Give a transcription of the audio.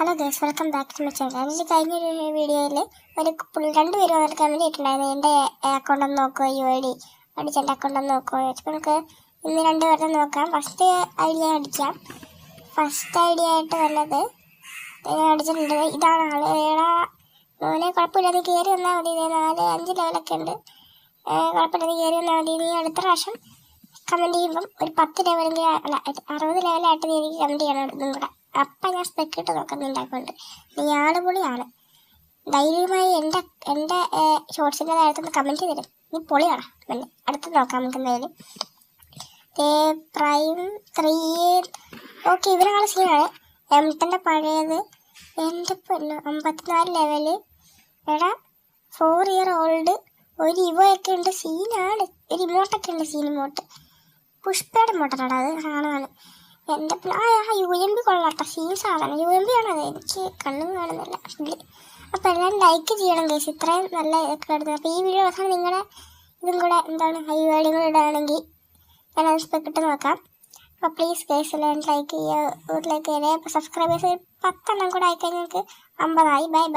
Hello guys, welcome back to my channel. എനിക്ക് കഴിഞ്ഞൊരു വീഡിയോയിൽ രണ്ടുപേരും വന്നിട്ട് കമൻറ്റ് ചെയ്തിട്ടുണ്ടായിരുന്നു, എൻ്റെ അക്കൗണ്ട് ഒന്ന് നോക്കുക, UID അടിച്ചെൻ്റെ അക്കൗണ്ട് ഒന്ന് നോക്കുക. അപ്പോൾ നമുക്ക് ഇന്ന് രണ്ടുപേരുടെ നോക്കാം. ഫസ്റ്റ് ഐഡിയ അടിക്കാം. ഫസ്റ്റ് ഐഡിയ ആയിട്ട് വന്നത് അടിച്ചിട്ടുണ്ട്. ഇതാണ് ആൾ. മോനെ കുഴപ്പമില്ല, നീ കയറി വന്നാൽ മതി. 4-5 ലെവലൊക്കെ ഉണ്ട്. കുഴപ്പമില്ല, നീ കയറി വന്നാൽ മതി. നീ അടുത്ത പ്രാവശ്യം കമൻറ്റ് ചെയ്യുമ്പം ഒരു 10 ലെവലെങ്കിലും, അല്ല 60 ലെവലായിട്ട് നീ എനിക്ക് കമൻറ്റ് ചെയ്യണം ഇതും കൂടെ. അപ്പം ഞാൻ സ്പെക്കിട്ട് നോക്കാം നിൻ്റെ അക്കൗണ്ട്. നീ ആളുപൊളിയാണ്. ധൈര്യമായി എൻ്റെ ഷോർട്സിൻ്റെ താഴത്തൊന്ന് കമൻറ്റ് തരും. നീ പൊളിയാണ്. പിന്നെ അടുത്ത് നോക്കാം നമുക്ക് എന്തായാലും. പ്രൈം 3. ഓക്കെ, ഇവരാണ് സീനാണ്. M10 പഴയത്. എൻ്റെ പൊന്നു 54 ലെവല്. എടാ 4 ഇയർ ഓൾഡ്. ഒരു ഇവയൊക്കെ ഉണ്ട്. സീനാണ്. ഒരു ഇമോട്ടൊക്കെ ഉണ്ട്. Scene emote. പുഷ്പയുടെ ഇമോട്ടാണ് അത്. കാണാണ്. എൻ്റെ UMP കൊള്ളാട്ടോ. സീൻ സാധനം UMP ആണത്. എനിക്ക് കണ്ണും കാണുന്നില്ല പുള്ളി. അപ്പോൾ എല്ലാവരും ലൈക്ക് ചെയ്യണം ഗൈസ്. ഇത്രയും നല്ല ഇതൊക്കെ എടുത്തത്. അപ്പോൾ ഈ വീഡിയോ അവസാനം നിങ്ങളുടെ ഇതും കൂടെ എന്താണ് UID കൂടെ ഇടുകയാണെങ്കിൽ ഞാനത് സ്പെക്കിട്ട് നോക്കാം. അപ്പോൾ പ്ലീസ് ഗൈസ് എല്ലാവരും ലൈക്ക് ചെയ്യുക, ലൈക്ക് ചെയ്യുക. അപ്പോൾ സബ്സ്ക്രൈബേഴ്സ് 10 എണ്ണം കൂടെ ആയിക്കഴിഞ്ഞാൽ നിങ്ങൾക്ക് 50 ആയി. Bye bye.